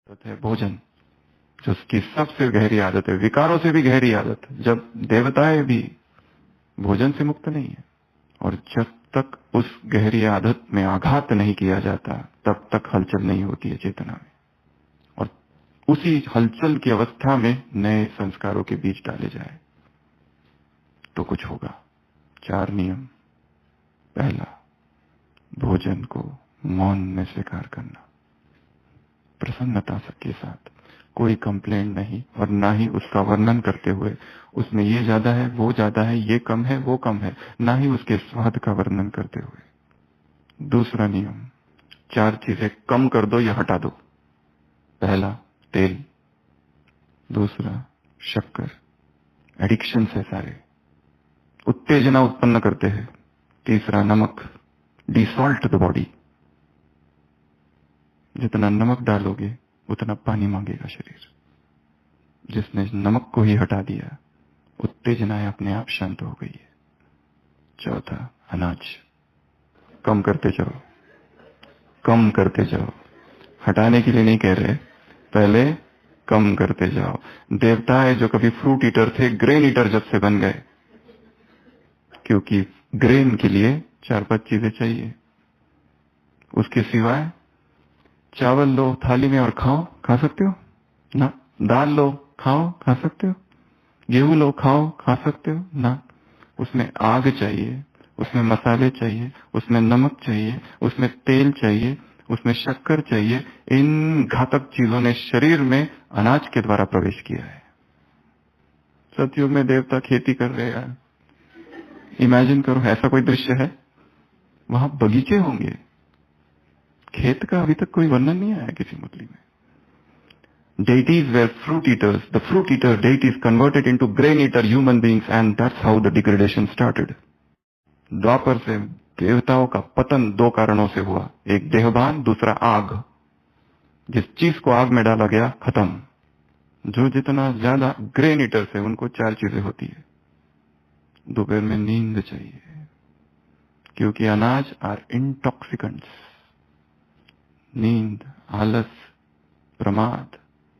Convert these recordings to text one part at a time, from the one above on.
आदत है भोजन, जो उसकी सबसे गहरी आदत है, विकारों से भी गहरी आदत है। जब देवताएं भी भोजन से मुक्त नहीं है, और जब तक उस गहरी आदत में आघात नहीं किया जाता तब तक हलचल नहीं होती है चेतना में, और उसी हलचल की अवस्था में नए संस्कारों के बीज डाले जाए तो कुछ होगा। 4 नियम। पहला, भोजन को मौन में स्वीकार करना, प्रसन्नता के साथ, कोई कंप्लेंट नहीं, और ना ही उसका वर्णन करते हुए उसमें ये ज्यादा है, वो ज्यादा है, ये कम है, वो कम है, ना ही उसके स्वाद का वर्णन करते हुए। दूसरा नियम, 4 चीजें कम कर दो या हटा दो। पहला, तेल। दूसरा, शक्कर, एडिक्शन है सारे, उत्तेजना उत्पन्न करते हैं। तीसरा, नमक, डिसॉल्ट द बॉडी। जितना नमक डालोगे उतना पानी मांगेगा शरीर। जिसने नमक को ही हटा दिया, उत्तेजनाएं अपने आप शांत हो गई है। चौथा, अनाज, कम करते जाओ, कम करते जाओ। हटाने के लिए नहीं कह रहे, पहले कम करते जाओ। देवता है जो कभी फ्रूट ईटर थे, ग्रेन ईटर जब से बन गए, क्योंकि ग्रेन के लिए 4-5 चीजें चाहिए। उसके सिवाय चावल लो थाली में और खाओ, खा सकते हो ना। दाल लो खाओ, खा सकते हो। गेहूं लो खाओ, खा सकते हो ना। उसमें आग चाहिए, उसमें मसाले चाहिए, उसमें नमक चाहिए, उसमें तेल चाहिए, उसमें शक्कर चाहिए। इन घातक चीजों ने शरीर में अनाज के द्वारा प्रवेश किया है। सतयुग में देवता खेती कर रहे हैं, इमेजिन करो ऐसा कोई दृश्य है। वहां बगीचे होंगे, खेत का अभी तक कोई वर्णन नहीं आया किसी मुरली में। Deities were fruit eaters. The fruit eater deities converted into grain eater human beings, and that's how the degradation started. द्वापर से देवताओं का पतन 2 कारणों से हुआ, एक देहभान, दूसरा आग। जिस चीज को आग में डाला गया, खत्म। जो जितना ज्यादा ग्रेन ईटर से, उनको 4 चीजें होती है। दोपहर में नींद चाहिए, क्योंकि अनाज आर इंटॉक्सिकेंट्स। नींद, आलस, प्रमाद,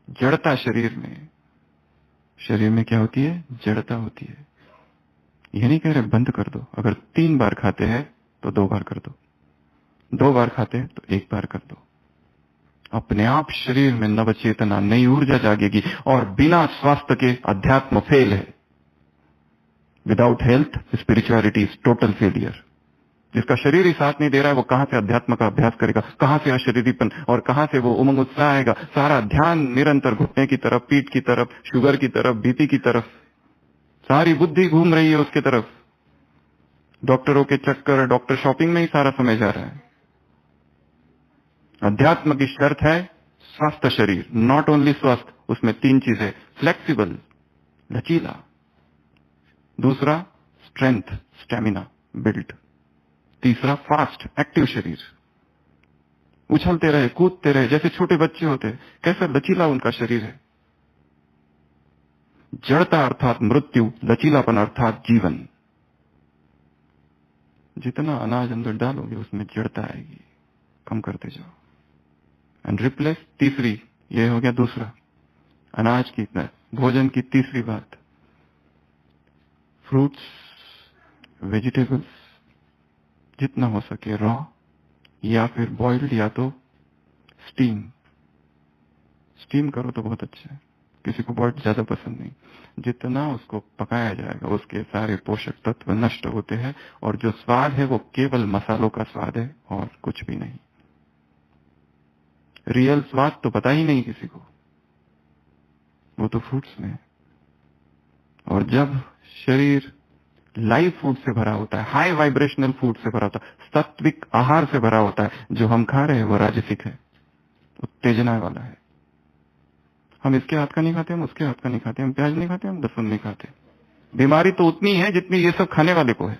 जड़ता शरीर में। शरीर में क्या होती है? जड़ता होती है। ये नहीं कह रहे बंद कर दो, अगर 3 बार खाते हैं तो 2 बार कर दो, 2 बार खाते हैं तो 1 बार कर दो। अपने आप शरीर में नव चेतना, नई ऊर्जा जागेगी। और बिना स्वास्थ्य के अध्यात्म फेल है। Without health spirituality is total failure. जिसका शरीर ही साथ नहीं दे रहा है, वो कहां से अध्यात्म का अभ्यास करेगा, कहां से अशरीरीपन, और कहां से वो उमंग उत्साह आएगा। सारा ध्यान निरंतर घुटने की तरफ, पीठ की तरफ, शुगर की तरफ, बीपी की तरफ, सारी बुद्धि घूम रही है उसके तरफ। डॉक्टरों के चक्कर, डॉक्टर शॉपिंग में ही सारा समय जा रहा है। अध्यात्म की शर्त है स्वस्थ शरीर, नॉट ओनली स्वस्थ, उसमें 3 चीजें, फ्लेक्सिबल, लचीला। दूसरा, स्ट्रेंथ, स्टेमिना, बिल्ड। तीसरा, फास्ट, एक्टिव शरीर, उछलते रहे, कूदते रहे, जैसे छोटे बच्चे होते। कैसा लचीला उनका शरीर है। जड़ता अर्थात मृत्यु, लचीलापन अर्थात जीवन। जितना अनाज अंदर डालोगे उसमें जड़ता आएगी, कम करते जाओ। एंड रिप्लेस, तीसरी, ये हो गया दूसरा, अनाज की, भोजन की तीसरी बात, फ्रूट्स, वेजिटेबल्स, जितना हो सके रॉ, या फिर बॉइल्ड, या तो स्टीम। स्टीम करो तो बहुत अच्छा है, किसी को बॉइल्ड ज्यादा पसंद नहीं। जितना उसको पकाया जाएगा उसके सारे पोषक तत्व नष्ट होते हैं, और जो स्वाद है वो केवल मसालों का स्वाद है और कुछ भी नहीं। रियल स्वाद तो पता ही नहीं किसी को, वो तो फ्रूट्स में है। और जब शरीर लाइव फूड से भरा होता है, हाई वाइब्रेशनल फूड से भरा होता है, सात्विक आहार से भरा होता है, जो हम खा रहे हैं वो राजसिक है, उत्तेजना वाला है। हम इसके हाथ का नहीं खाते, हम उसके हाथ का नहीं खाते, हम प्याज नहीं खाते, हम लहसुन नहीं खाते। बीमारी तो उतनी है जितनी ये सब खाने वाले को है।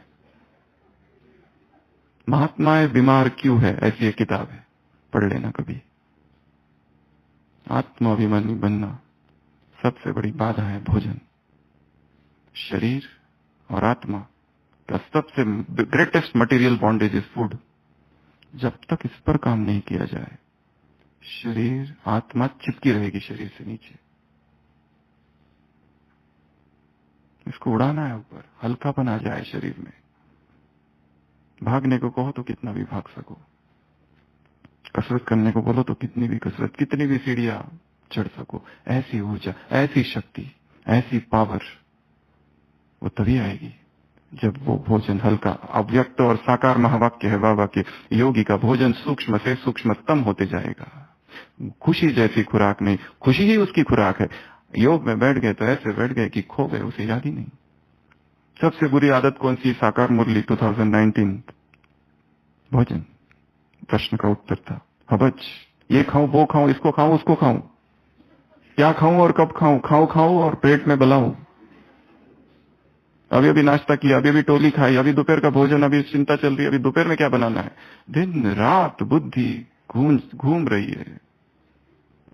महात्माएं बीमार क्यों है, ऐसी एक किताब है, पढ़ लेना कभी। आत्माभिमानी बनना सबसे बड़ी बाधा है भोजन। शरीर और आत्मा का सबसे greatest material bondage is food. जब तक इस पर काम नहीं किया जाए, शरीर, आत्मा चिपकी रहेगी शरीर से नीचे। इसको उड़ाना है ऊपर, हल्कापन आ जाए शरीर में। भागने को कहो तो कितना भी भाग सको, कसरत करने को बोलो तो कितनी भी कसरत, कितनी भी सीढ़ियां चढ़ सको। ऐसी ऊर्जा, ऐसी शक्ति, ऐसी पावर वो तभी आएगी जब वो भोजन हल्का, अव्यक्त और साकार महावाक्य है बाबा के, योगी का भोजन सूक्ष्म से सूक्ष्मतम होते जाएगा। खुशी जैसी खुराक नहीं, खुशी ही उसकी खुराक है। योग में बैठ गए तो ऐसे बैठ गए कि खो गए, उसे याद ही नहीं। सबसे बुरी आदत कौन सी? साकार मुरली 2019 भोजन। प्रश्न का उत्तर था हबच, ये खाऊं, वो खाऊं, इसको खाऊं, उसको खाऊं, क्या खाऊं और कब खाऊं, खाऊं और पेट में बलाऊं। अभी अभी नाश्ता किया, अभी अभी टोली खाई, अभी दोपहर का भोजन, अभी चिंता चल रही है, अभी दोपहर में क्या बनाना है। दिन रात बुद्धि घूम रही है।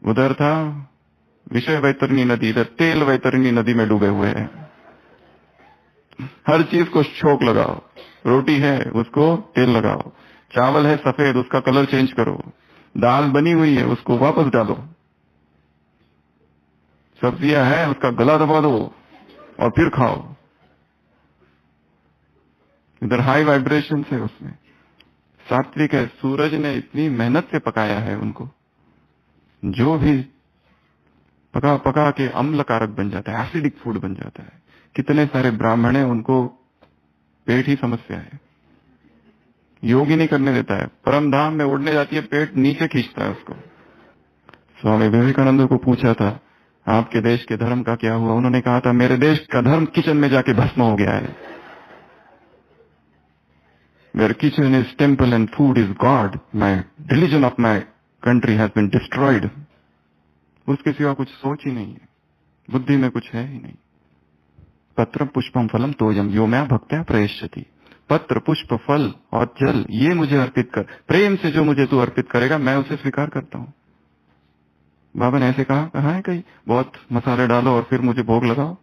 उधर था विषय वैतरणी नदी, इधर तेल वैतरणी नदी में डूबे हुए हैं। हर चीज को छोक लगाओ। रोटी है उसको तेल लगाओ, चावल है सफेद उसका कलर चेंज करो, दाल बनी हुई है उसको वापस डालो, सब्जियां है उसका गला दबा दो और फिर खाओ। इधर हाई वाइब्रेशन है उसमें। सात्विक है, सूरज ने इतनी मेहनत से पकाया है उनको, जो भी पका पका के अम्ल कारक बन जाता है, एसिडिक फूड बन जाता है। कितने सारे ब्राह्मण है उनको पेट ही समस्या है, योग ही नहीं करने देता है। परम धाम में उड़ने जाती है, पेट नीचे खींचता है उसको। स्वामी विवेकानंद को पूछा था आपके देश के धर्म का क्या हुआ? उन्होंने कहा था मेरे देश का धर्म किचन में जाके भस्म हो गया है। Their kitchen is temple and food is God. My religion of my country has been destroyed. उसके सिवा कुछ सोच ही नहीं है, बुद्धि में कुछ है ही नहीं। पत्र पुष्पम फलम तोयम यो मैं भक्त्या प्रयश्यति। पत्र पुष्प फल और जल ये मुझे अर्पित कर, प्रेम से जो मुझे तू अर्पित करेगा मैं उसे स्वीकार करता हूं। बाबा ने ऐसे कहा है कहीं, बहुत मसाले डालो और फिर मुझे भोग लगाओ।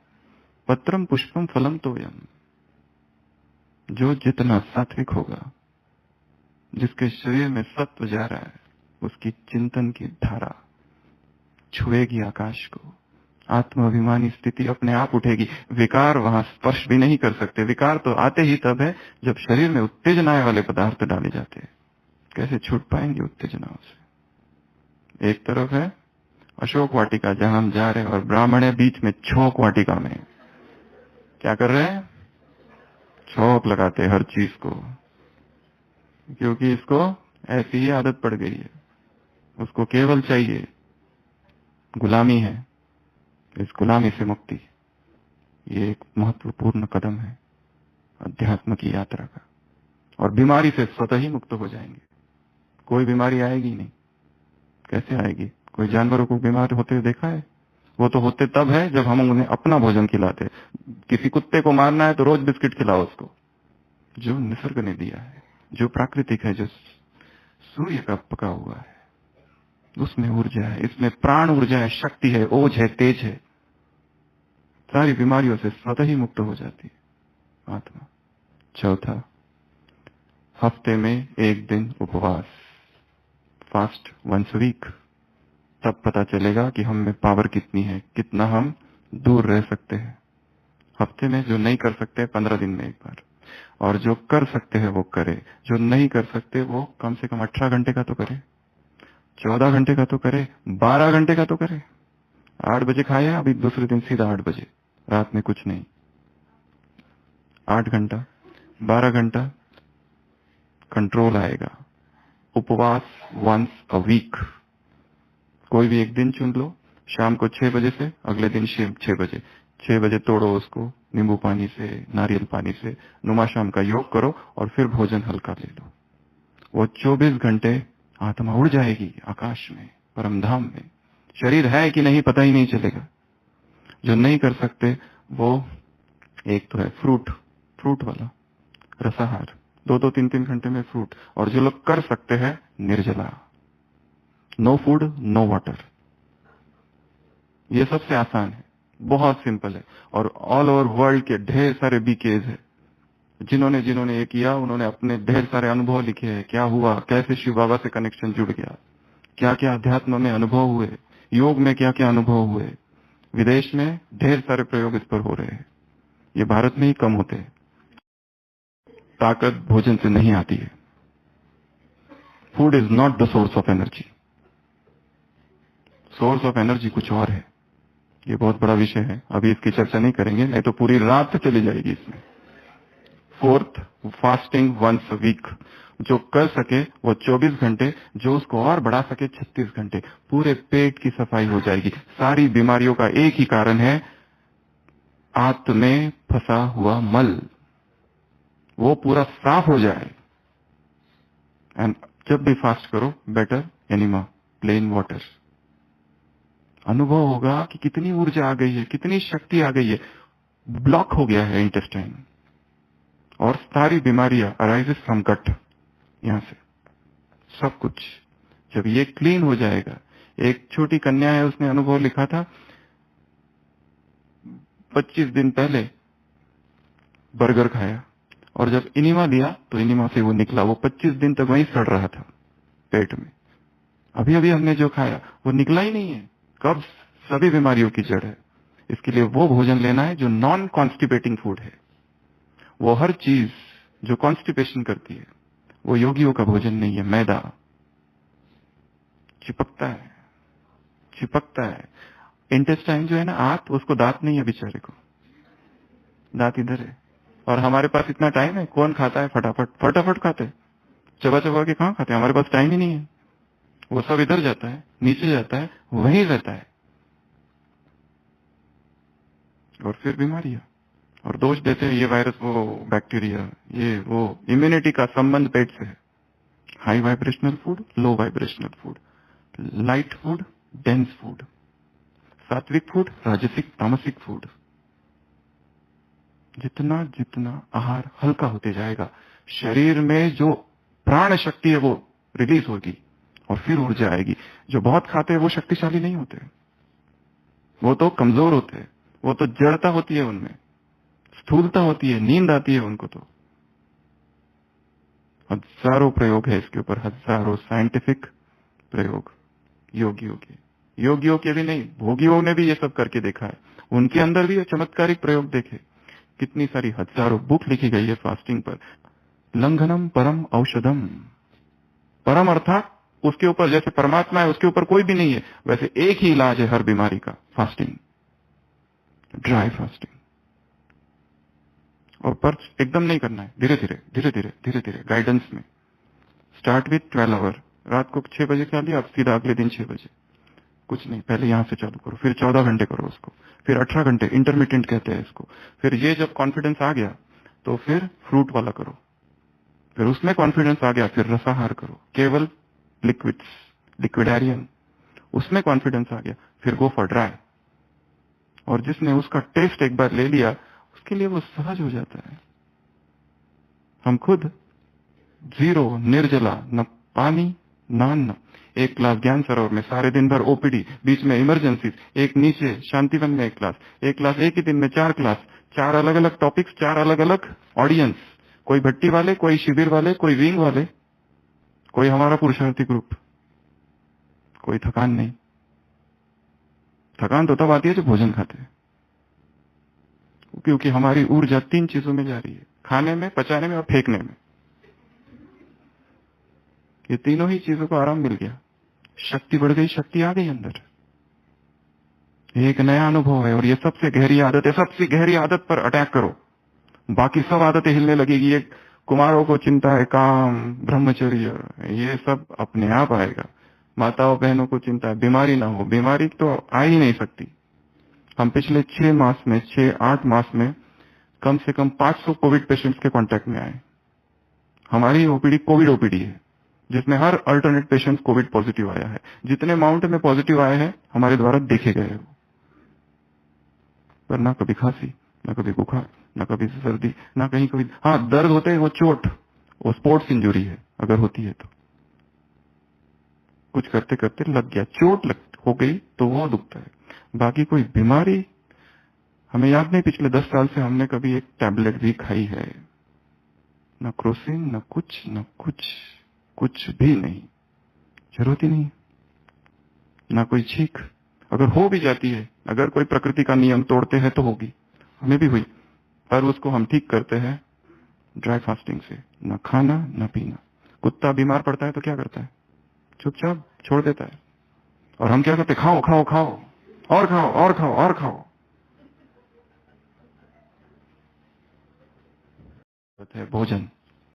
पत्रम पुष्पम फलम तोयम, जो जितना सात्विक होगा, जिसके शरीर में सत्व जा रहा है, उसकी चिंतन की धारा छुएगी आकाश को। आत्माभिमानी स्थिति अपने आप उठेगी। विकार वहां स्पर्श भी नहीं कर सकते। विकार तो आते ही तब है जब शरीर में उत्तेजनाएं वाले पदार्थ डाले जाते हैं। कैसे छूट पाएंगे उत्तेजनाओं से? एक तरफ है अशोक वाटिका जहां हम जा रहे हैं और ब्राह्मण है बीच में छौक वाटिका में। क्या कर रहे हैं? छौक लगाते हर चीज को, क्योंकि इसको ऐसी ही आदत पड़ गई है। उसको केवल चाहिए गुलामी है, इस गुलामी से मुक्ति। ये एक महत्वपूर्ण कदम है अध्यात्म की यात्रा का। और बीमारी से स्वतः ही मुक्त हो जाएंगे। कोई बीमारी आएगी नहीं। कैसे आएगी? कोई जानवरों को बीमार होते हुए देखा है? वो तो होते तब है जब हम उन्हें अपना भोजन खिलाते। किसी कुत्ते को मारना है तो रोज बिस्किट खिलाओ उसको। जो निसर्ग ने दिया है, जो प्राकृतिक है, जो सूर्य का पका हुआ है, उसमें ऊर्जा है, इसमें प्राण ऊर्जा है, शक्ति है, ओज है, तेज है। सारी बीमारियों से स्वतः ही मुक्त हो जाती है आत्मा। चौथा, हफ्ते में एक दिन उपवास, फास्ट वंस वीक। तब पता चलेगा कि हम में पावर कितनी है, कितना हम दूर रह सकते हैं। हफ्ते में जो नहीं कर सकते 15 दिन में एक बार, और जो कर सकते हैं वो करे, जो नहीं कर सकते वो कम से कम 18 घंटे का तो करे, 14 घंटे का तो करे, 12 घंटे का तो करे। 8 बजे खाया, अभी दूसरे दिन सीधा 8 बजे, रात में कुछ नहीं। 8 घंटा, 12 घंटा कंट्रोल आएगा। उपवास वंस अ वीक, कोई भी एक दिन चुन लो। शाम को 6 बजे से अगले दिन 6 बजे, 6 बजे तोड़ो उसको नींबू पानी से, नारियल पानी से, नुमा शाम का योग करो और फिर भोजन हल्का ले लो। वो 24 घंटे आत्मा उड़ जाएगी आकाश में, परमधाम में। शरीर है कि नहीं पता ही नहीं चलेगा। जो नहीं कर सकते वो एक तो है फ्रूट वाला रसाहार, 2-2, 3-3 घंटे में फ्रूट। और जो लोग कर सकते हैं निर्जला, नो फूड नो वाटर। ये सबसे आसान है, बहुत सिंपल है। और ऑल ओवर वर्ल्ड के ढेर सारे बीकेज है। जिन्होंने ये किया उन्होंने अपने ढेर सारे अनुभव लिखे हैं, क्या हुआ, कैसे शिव बाबा से कनेक्शन जुड़ गया। क्या क्या अध्यात्म में अनुभव हुए, योग में क्या क्या अनुभव हुए, विदेश में ढेर सारे प्रयोग इस पर हो रहे हैं। ये भारत में ही कम होते हैं। ताकत भोजन से नहीं आती है। Food is not the source of energy. Source of energy कुछ और है। ये बहुत बड़ा विषय है, अभी इसकी चर्चा नहीं करेंगे, नहीं तो पूरी रात चली जाएगी इसमें। Fourth, fasting once a week. जो कर सके वो 24 घंटे, जो उसको और बढ़ा सके 36 घंटे। पूरे पेट की सफाई हो जाएगी। सारी बीमारियों का एक ही कारण है, आंत में फंसा हुआ मल, वो पूरा साफ हो जाए। एंड जब भी फास्ट करो, बेटर एनिमा, प्लेन वाटर। अनुभव होगा कि कितनी ऊर्जा आ गई है, कितनी शक्ति आ गई है। ब्लॉक हो गया है इंटेस्टाइन, और सारी बीमारियां अराइजेस फ्रॉम गट। यहां से सब कुछ जब ये क्लीन हो जाएगा। एक छोटी कन्या है, उसने अनुभव लिखा था, 25 दिन पहले बर्गर खाया, और जब इनिमा लिया तो इनिमा से वो निकला। वो 25 दिन तक वहीं सड़ रहा था पेट में। अभी अभी हमने जो खाया वो निकला ही नहीं है। कब्ज सभी बीमारियों की जड़ है। इसके लिए वो भोजन लेना है जो नॉन कॉन्स्टिपेटिंग फूड है। वो हर चीज जो कॉन्स्टिपेशन करती है वो योगियों का भोजन नहीं है। मैदा चिपकता है, चिपकता है। इंटेस्टाइन जो है ना, आंत, उसको दांत नहीं है बेचारे को, दांत इधर है। और हमारे पास इतना टाइम है, कौन खाता है फटाफट फटाफट खाते हैं, चबा चबा के कहां खाते हैं। हमारे पास टाइम ही नहीं है। वो सब इधर जाता है, नीचे जाता है, वहीं रहता है, और फिर बीमारियां। और दोष देते हैं ये वायरस, वो बैक्टीरिया, ये वो। इम्यूनिटी का संबंध पेट से है। High vibrational food, low vibrational food, light food, dense food, sattvic food, rajasic, tamasic food. जितना जितना आहार हल्का होते जाएगा, शरीर में जो प्राण शक्ति है वो रिलीज होगी, और फिर ऊर्जा आएगी। जो बहुत खाते हैं वो शक्तिशाली नहीं होते, वो तो कमजोर होते हैं। वो तो जड़ता होती है उनमें, स्थूलता होती है, नींद आती है उनको। तो हजारों प्रयोग है इसके ऊपर, हजारों साइंटिफिक प्रयोग योगियों के भी नहीं, भोगियों ने भी ये सब करके देखा है। उनके अंदर भी ये चमत्कारिक प्रयोग देखे। कितनी सारी हजारों बुक लिखी गई है फास्टिंग पर। लंघनम परम औषधम। परम अर्थात उसके ऊपर, जैसे परमात्मा है उसके ऊपर कोई भी नहीं है, वैसे एक ही इलाज है हर बीमारी का, फास्टिंग, ड्राई फास्टिंग। और पर एकदम नहीं करना है, धीरे धीरे धीरे धीरे धीरे धीरे गाइडेंस में। स्टार्ट विथ 12 आवर, रात को 6 बजे खा लिया, अब सीधा अगले दिन 6 बजे। कुछ नहीं, पहले यहां से चालू करो, फिर 14 घंटे करो उसको, फिर 18 घंटे, इंटरमीडिएंट कहते हैं इसको। फिर ये जब कॉन्फिडेंस आ गया तो फिर फ्रूट वाला करो, फिर उसमें कॉन्फिडेंस आ गया फिर रसाहार करो, केवल लिक्विड्स, लिक्विडेरियन, उसमें कॉन्फिडेंस आ गया फिर गो फॉर ड्राई। और जिसने उसका टेस्ट एक बार ले लिया उसके लिए वो सहज हो जाता है। हम खुद जीरो, निर्जला, न पानी न अन्न, एक क्लास ज्ञान सरोवर में सारे दिन भर ओपीडी, बीच में इमरजेंसी, एक नीचे शांतिवन में एक क्लास एक ही दिन में 4 क्लास, 4 अलग अलग टॉपिक्स, 4 अलग अलग ऑडियंस, कोई भट्टी वाले, कोई शिविर वाले, कोई विंग वाले, कोई हमारा पुरुषार्थी ग्रुप। कोई थकान नहीं। थकान तो तब आती है जब भोजन खाते हैं, क्योंकि हमारी ऊर्जा 3 चीजों में जा रही है, खाने में, पचाने में और फेंकने में। ये तीनों ही चीजों को आराम मिल गया, शक्ति बढ़ गई, शक्ति आ गई अंदर। एक नया अनुभव है, और ये सबसे गहरी आदत है। सबसे गहरी आदत पर अटैक करो, बाकी सब आदतें हिलने लगेगी। एक कुमारों को चिंता है काम, ब्रह्मचर्य, ये सब अपने आप आएगा। माताओं बहनों को चिंता है बीमारी ना हो, बीमारी तो आ ही नहीं सकती। हम पिछले 6 मास में, 6-8 मास में कम से कम 500 कोविड पेशेंट्स के कांटेक्ट में आए। हमारी ओपीडी कोविड ओपीडी है, जिसमें हर अल्टरनेट पेशेंट कोविड पॉजिटिव आया है। जितने अमाउंट में पॉजिटिव आए हैं हमारे द्वारा देखे गए हैं, पर ना कभी खांसी, ना कभी बुखार, ना कभी सर्दी, ना कहीं कभी, हाँ दर्द होते हैं, वो चोट, वो स्पोर्ट्स इंजरी है अगर होती है तो, कुछ करते करते लग गया, चोट हो गई तो वो दुखता है। बाकी कोई बीमारी हमें याद नहीं, पिछले 10 साल से हमने कभी एक टैबलेट भी खाई है, न क्रोसिन, न कुछ, न कुछ, कुछ भी नहीं, जरूरत ही नहीं। ना कोई छींक। अगर हो भी जाती है, अगर कोई प्रकृति का नियम तोड़ते हैं तो होगी, हमें भी हुई, पर उसको हम ठीक करते हैं ड्राई फास्टिंग से। ना खाना ना पीना। कुत्ता बीमार पड़ता है तो क्या करता है? चुपचाप छोड़ देता है। और हम क्या करते? खाओ खाओ खाओ, और खाओ और खाओ और खाओ। है भोजन,